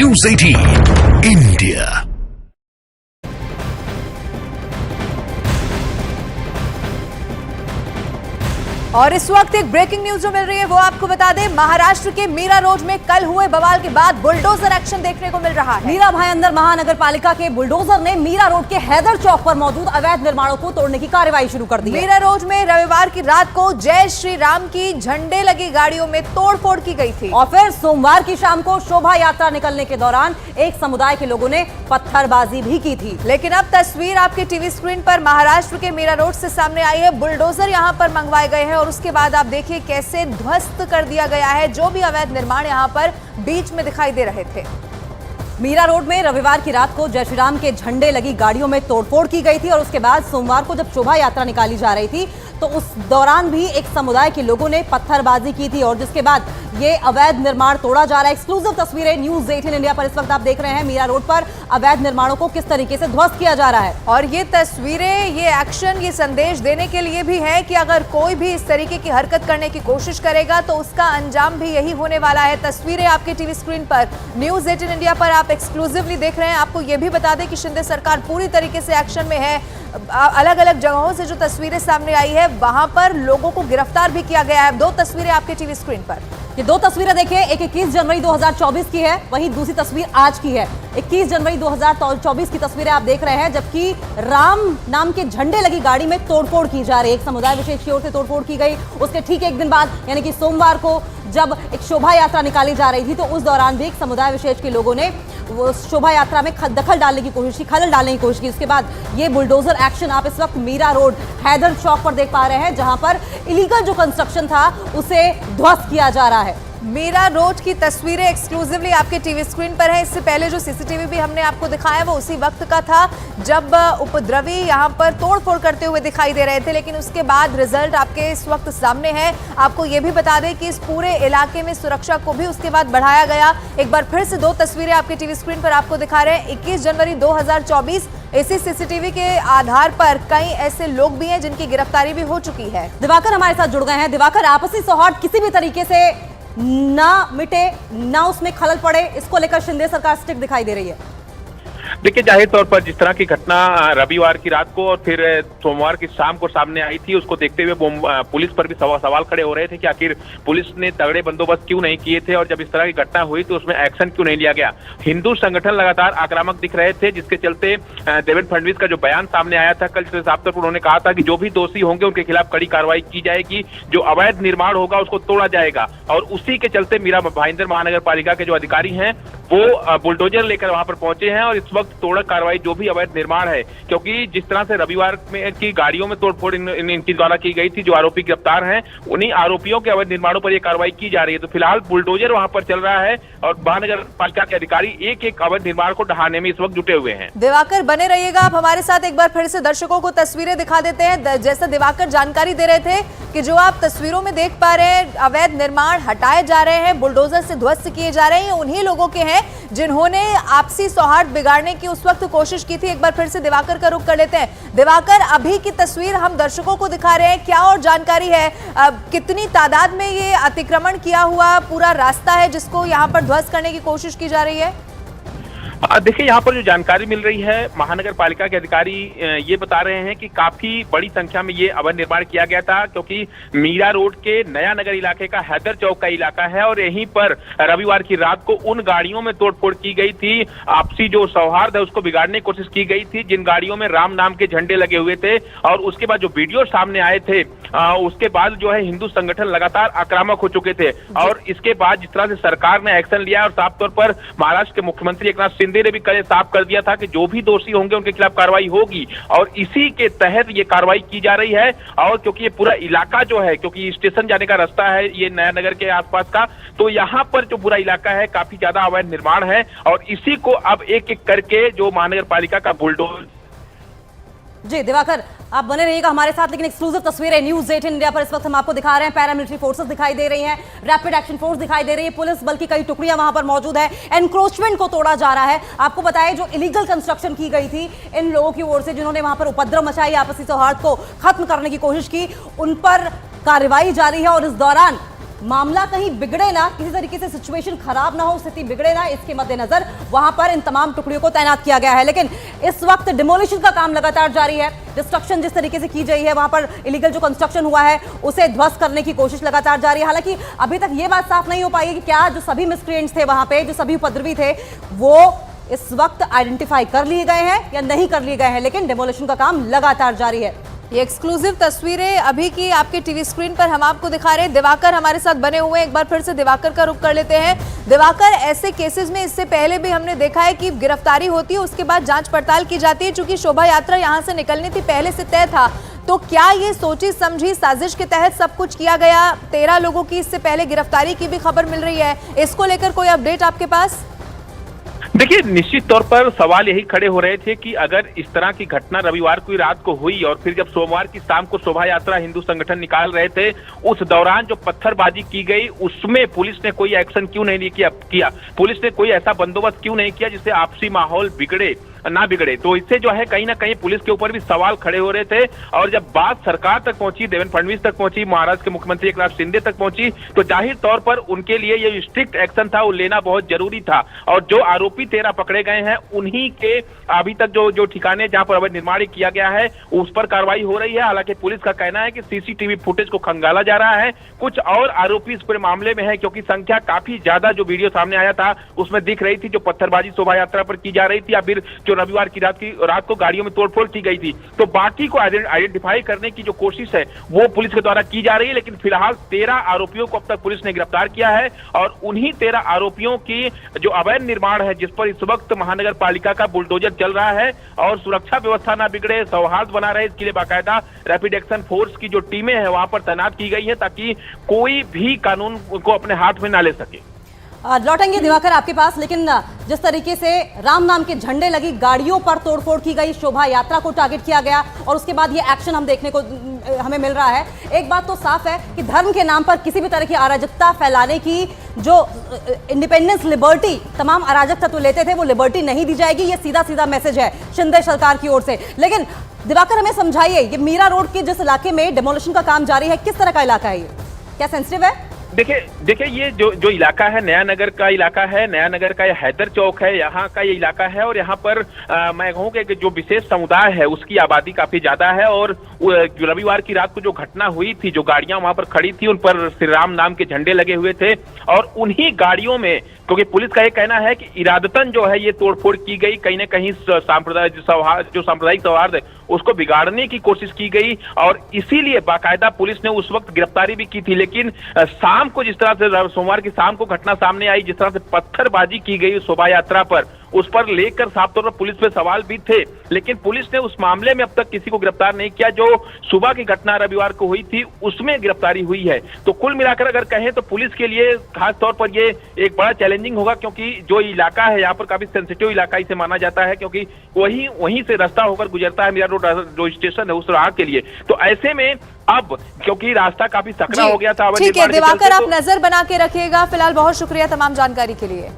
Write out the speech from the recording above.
News 18 India। और इस वक्त एक ब्रेकिंग न्यूज जो मिल रही है वो आपको बता दें, महाराष्ट्र के मीरा रोड में कल हुए बवाल के बाद बुलडोजर एक्शन देखने को मिल रहा है। मीरा भाईंदर महानगर पालिका के बुलडोजर ने मीरा रोड के हैदर चौक पर मौजूद अवैध निर्माणों को तोड़ने की कार्रवाई शुरू कर दी है। मीरा रोड में रविवार की रात को जय श्री राम की झंडे लगी गाड़ियों में तोड़फोड़ की गई थी और फिर सोमवार की शाम को शोभा यात्रा निकलने के दौरान एक समुदाय के लोगों ने पत्थरबाजी भी की थी। लेकिन अब तस्वीर आपके टीवी स्क्रीन पर महाराष्ट्र के मीरा रोड से सामने आई है। बुलडोजर यहां पर मंगवाए गए हैं और उसके बाद आप देखिए कैसे ध्वस्त कर दिया गया है जो भी अवैध निर्माण यहां पर बीच में दिखाई दे रहे थे। मीरा रोड में रविवार की रात को जय श्री राम के झंडे लगी गाड़ियों में तोड़फोड़ की गई थी और उसके बाद सोमवार को जब शोभा यात्रा निकाली जा रही थी तो उस दौरान भी एक समुदाय के लोगों ने पत्थरबाजी की थी और जिसके बाद ये अवैध निर्माण तोड़ा जा रहा है। एक्सक्लूसिव तस्वीरें न्यूज़ 18 इंडिया पर इस वक्त आप देख रहे हैं। मीरा रोड पर अवैध निर्माणों को किस तरीके से ध्वस्त किया जा रहा है और ये तस्वीरें, ये एक्शन, ये संदेश देने के लिए भी है कि अगर कोई भी इस तरीके की हरकत करने की कोशिश करेगा तो उसका अंजाम भी यही होने वाला है। तस्वीरें आपके टीवी स्क्रीन पर न्यूज़ 18 इंडिया पर आप एक्सक्लूसिवली देख रहे हैं। आपको ये भी बता दें कि शिंदे सरकार पूरी तरीके से एक्शन में है। अलग अलग जगहों से जो तस्वीरें सामने आई है वहां पर लोगों को गिरफ्तार भी किया गया है। दो तस्वीरें आपके टीवी स्क्रीन पर, ये दो तस्वीरें देखिए, एक 21 जनवरी 2024 की है, वहीं दूसरी तस्वीर आज की है। 21 जनवरी 2024 की तस्वीरें आप देख रहे हैं जबकि राम नाम के झंडे लगी गाड़ी में तोड़फोड़ की जा रही है। एक समुदाय विशेष की ओर से तोड़फोड़ की गई। उसके ठीक एक दिन बाद यानी कि सोमवार को जब एक शोभा यात्रा निकाली जा रही थी तो उस दौरान भी एक समुदाय विशेष के लोगों ने वो शोभा यात्रा में दखल डालने की कोशिश की, खलल डालने की कोशिश की। उसके बाद ये बुलडोजर एक्शन आप इस वक्त मीरा रोड हैदर चौक पर देख पा रहे हैं जहां पर इलीगल जो कंस्ट्रक्शन था उसे ध्वस्त किया जा रहा है। मीरा रोड की तस्वीरें एक्सक्लूसिवली आपके टीवी स्क्रीन पर है। इससे पहले जो सीसीटीवी भी हमने आपको दिखाया वो उसी वक्त का था जब उपद्रवी यहां पर तोड़फोड़ करते हुए दिखाई दे रहे थे, लेकिन उसके बाद रिजल्ट आपके इस वक्त सामने है। आपको ये भी बता दें कि इस पूरे इलाके में सुरक्षा को भी उसके बाद बढ़ाया गया। एक बार फिर से दो तस्वीरें आपके टीवी स्क्रीन पर आपको दिखा रहे हैं। 21 जनवरी 2024 इसी सीसीटीवी के आधार पर कई ऐसे लोग भी हैं जिनकी गिरफ्तारी भी हो चुकी है। दिवाकर हमारे साथ जुड़ गए हैं। दिवाकर, आपसी सौहार्द किसी भी तरीके से ना मिटे, ना उसमें खलल पड़े, इसको लेकर शिंदे सरकार स्टिक दिखाई दे रही है। देखिए, जाहिर तौर पर जिस तरह की घटना रविवार की रात को और फिर सोमवार की शाम को सामने आई थी उसको देखते हुए पुलिस पर भी सवाल खड़े हो रहे थे कि आखिर पुलिस ने तगड़े बंदोबस्त क्यों नहीं किए थे और जब इस तरह की घटना हुई तो उसमें एक्शन क्यों नहीं लिया गया। हिंदू संगठन लगातार आक्रामक दिख रहे थे जिसके चलते देवेंद्र फडणवीस का जो बयान सामने आया था कल, साफ तौर पर उन्होंने कहा था कि जो भी दोषी होंगे उनके खिलाफ कड़ी कार्रवाई की जाएगी, जो अवैध निर्माण होगा उसको तोड़ा जाएगा। और उसी के चलते मीरा भाईंदर महानगर पालिका के जो अधिकारी हैं वो बुलडोजर लेकर वहां पर पहुंचे हैं और इस वक्त तोड़क कार्रवाई जो भी अवैध निर्माण है, क्योंकि जिस तरह से रविवार में की गाड़ियों में तोड़फोड़ इनकी द्वारा की गई थी, जो आरोपी गिरफ्तार हैं उन्हीं आरोपियों के अवैध निर्माणों पर यह कार्रवाई की जा रही है। तो फिलहाल बुलडोजर वहां पर चल रहा है और महानगर पालिका के अधिकारी एक एक अवैध निर्माण को ढहाने में इस वक्त जुटे हुए हैं। दिवाकर बने रहिएगा आप हमारे साथ। एक बार फिर से दर्शकों को तस्वीरें दिखा देते हैं। जैसा दिवाकर जानकारी दे रहे थे कि जो आप तस्वीरों में देख पा रहे हैं अवैध निर्माण हटाए जा रहे हैं, बुलडोजर से ध्वस्त किए जा रहे हैं, उन्हीं लोगों के हैं जिन्होंने आपसी सौहार्द बिगाड़ने की उस वक्त कोशिश की थी। एक बार फिर से दिवाकर का रुख कर लेते हैं। दिवाकर, अभी की तस्वीर हम दर्शकों को दिखा रहे हैं, क्या और जानकारी है? कितनी तादाद में ये अतिक्रमण किया हुआ पूरा रास्ता है जिसको यहाँ पर ध्वस्त करने की कोशिश की जा रही है? देखिए, यहाँ पर जो जानकारी मिल रही है महानगर पालिका के अधिकारी ये बता रहे हैं कि काफी बड़ी संख्या में ये अवैध निर्माण किया गया था, क्योंकि मीरा रोड के नया नगर इलाके का हैदर चौक का इलाका है और यहीं पर रविवार की रात को उन गाड़ियों में तोड़फोड़ की गई थी। आपसी जो सौहार्द है उसको बिगाड़ने की कोशिश की गई थी, जिन गाड़ियों में राम नाम के झंडे लगे हुए थे। और उसके बाद जो वीडियो सामने आए थे उसके बाद जो है हिंदू संगठन लगातार आक्रामक हो चुके थे और इसके बाद जिस तरह से सरकार ने एक्शन लिया और साफ तौर पर महाराष्ट्र के मुख्यमंत्री एकनाथ शिंदे ने भी कल साफ कर दिया था कि जो भी दोषी होंगे उनके खिलाफ कार्रवाई होगी और इसी के तहत ये कार्रवाई की जा रही है। और क्योंकि ये पूरा इलाका जो है, क्योंकि स्टेशन जाने का रास्ता है ये नया नगर के आसपास का, तो यहाँ पर जो पूरा इलाका है काफी ज्यादा अवैध निर्माण है और इसी को अब एक एक करके जो महानगर पालिका का बुलडोजर। जी दिवाकर, आप बने रहिएगा हमारे साथ। लेकिन एक्सक्लूसिव तस्वीरें न्यूज़ 18 इंडिया पर इस वक्त हम आपको दिखा रहे हैं। पैरामिलिट्री फोर्सेस दिखाई दे रही हैं, रैपिड एक्शन फोर्स दिखाई दे रही है, पुलिस बल की कई टुकड़ियां वहां पर मौजूद है। एनक्रोचमेंट को तोड़ा जा रहा है। आपको बताएं, जो इलीगल कंस्ट्रक्शन की गई थी इन लोगों की ओर से जिन्होंने वहां पर उपद्रव मचाई, आपसी सौहार्द को खत्म करने की कोशिश की, उन पर कार्रवाई जारी है और इस दौरान मामला कहीं बिगड़े ना, किसी तरीके से सिचुएशन खराब ना हो, स्थिति बिगड़े ना, इसके मद्देनजर वहां पर इन तमाम टुकड़ियों को तैनात किया गया है। लेकिन इस वक्त डिमोलिशन का काम लगातार जारी है। डिस्ट्रक्शन जिस तरीके से की गई है, वहां पर इलीगल जो कंस्ट्रक्शन हुआ है उसे ध्वस्त करने की कोशिश लगातार जारी है। हालांकि अभी तक ये बात साफ नहीं हो पाई है कि क्या जो सभी मिसक्रिएंट्स थे वहां पे, जो सभी उपद्रवी थे, वो इस वक्त आइडेंटिफाई कर लिए गए हैं या नहीं कर लिए गए हैं। लेकिन डिमोलिशन का काम लगातार जारी है। ये एक्सक्लूसिव तस्वीरें अभी की आपके टीवी स्क्रीन पर हम आपको दिखा रहे हैं। दिवाकर हमारे साथ बने हुए हैं, एक बार फिर से दिवाकर का रुख कर लेते हैं। दिवाकर, ऐसे केसेस में इससे पहले भी हमने देखा है कि गिरफ्तारी होती है, उसके बाद जांच पड़ताल की जाती है। चूंकि शोभा यात्रा यहां से निकलनी थी, पहले से तय था, तो क्या ये सोची समझी साजिश के तहत सब कुछ किया गया? 13 लोगों की इससे पहले गिरफ्तारी की भी खबर मिल रही है, इसको लेकर कोई अपडेट आपके पास? देखिए, निश्चित तौर पर सवाल यही खड़े हो रहे थे कि अगर इस तरह की घटना रविवार को रात को हुई और फिर जब सोमवार की शाम को शोभा यात्रा हिंदू संगठन निकाल रहे थे, उस दौरान जो पत्थरबाजी की गई उसमें पुलिस ने कोई एक्शन क्यों नहीं किया? पुलिस ने कोई ऐसा बंदोबस्त क्यों नहीं किया जिससे आपसी माहौल ना बिगड़े? तो इससे जो है कहीं ना कहीं पुलिस के ऊपर भी सवाल खड़े हो रहे थे। और जब बात सरकार तक पहुंची, देवेंद्र फडणवीस तक पहुंची, महाराष्ट्र के मुख्यमंत्री एकनाथ शिंदे तक पहुंची, तो जाहिर तौर पर उनके लिए ये स्ट्रिक्ट एक्शन था, वो लेना बहुत जरूरी था। और जो आरोपी 13 पकड़े गए हैं, उन्हीं के अभी तक जो ठिकाने जहां पर अवैध निर्माण किया गया है उस पर कार्रवाई हो रही है। हालांकि पुलिस का कहना है कि सीसीटीवी फुटेज को खंगाला जा रहा है। कुछ और आरोपी इस पूरे मामले में है, क्योंकि संख्या काफी ज्यादा जो वीडियो सामने आया था उसमें दिख रही थी, जो पत्थरबाजी शोभा यात्रा पर की जा रही थी, या फिर जो रविवार की रात को गाड़ियों में तोड़फोड़ की गई थी। तो बाकी को आइडेंटिफाई करने की जो कोशिश है वो पुलिस के द्वारा की जा रही है। लेकिन फिलहाल 13 आरोपियों को अब तक पुलिस ने गिरफ्तार किया है और उन्हीं 13 आरोपियों की जो अवैध निर्माण है, जिस पर इस वक्त महानगर पालिका का बुलडोजर चल रहा है और सुरक्षा व्यवस्था ना बिगड़े, सौहार्द बना रहे, इसके लिए बाकायदा रैपिड एक्शन फोर्स की जो टीमें हैं वहां पर तैनात की गई है, ताकि कोई भी कानून को अपने हाथ में ना ले सके। लौटेंगे दिवाकर आपके पास, लेकिन जिस तरीके से राम नाम के झंडे लगी गाड़ियों पर तोड़फोड़ की गई, शोभा यात्रा को टारगेट किया गया और उसके बाद ये एक्शन हम देखने को हमें मिल रहा है। एक बात तो साफ है कि धर्म के नाम पर किसी भी तरह की अराजकता फैलाने की जो इंडिपेंडेंस, लिबर्टी तमाम अराजक तत्व लेते थे, वो लिबर्टी नहीं दी जाएगी। ये सीधा सीधा मैसेज है शिंदे सरकार की ओर से। लेकिन दिवाकर, हमें समझाइए, ये मीरा रोड के जिस इलाके में डिमोलिशन का काम जारी है, किस तरह का इलाका है? ये क्या सेंसिटिव है? देखिए ये जो इलाका है, नया नगर का इलाका है, नया नगर का ये हैदर चौक है, यहाँ का ये इलाका है। और यहाँ पर मैं कहूँ कि जो विशेष समुदाय है उसकी आबादी काफी ज्यादा है। और रविवार की रात को जो घटना हुई थी, जो गाड़ियां वहां पर खड़ी थी, उन पर श्री राम नाम के झंडे लगे हुए थे और उन्हीं गाड़ियों में, क्योंकि पुलिस का ये कहना है कि इरादतन जो है ये तोड़फोड़ की गई, कहीं ना कहीं सांप्रदायिक सौहार्द है उसको बिगाड़ने की कोशिश की गई और इसीलिए बाकायदा पुलिस ने उस वक्त गिरफ्तारी भी की थी। लेकिन शाम को जिस तरह से, सोमवार की शाम को घटना सामने आई, जिस तरह से पत्थरबाजी की गई शोभा यात्रा पर, उस पर लेकर साफ तौर पर पुलिस पे सवाल भी थे। लेकिन पुलिस ने उस मामले में अब तक किसी को गिरफ्तार नहीं किया। जो सुबह की घटना रविवार को हुई थी उसमें गिरफ्तारी हुई है। तो कुल मिलाकर अगर कहें तो पुलिस के लिए खास तौर पर ये एक बड़ा चैलेंजिंग होगा, क्योंकि जो इलाका है यहाँ पर काफी सेंसिटिव इलाका इसे माना जाता है, क्योंकि वहीं से रास्ता होकर गुजरता है मीरा रोड जो स्टेशन है उस राह के लिए। तो ऐसे में अब क्योंकि रास्ता काफी सकरा हो गया था, ठीक है दिवाकर, आप नजर बना के रखिएगा। फिलहाल बहुत शुक्रिया तमाम जानकारी के लिए।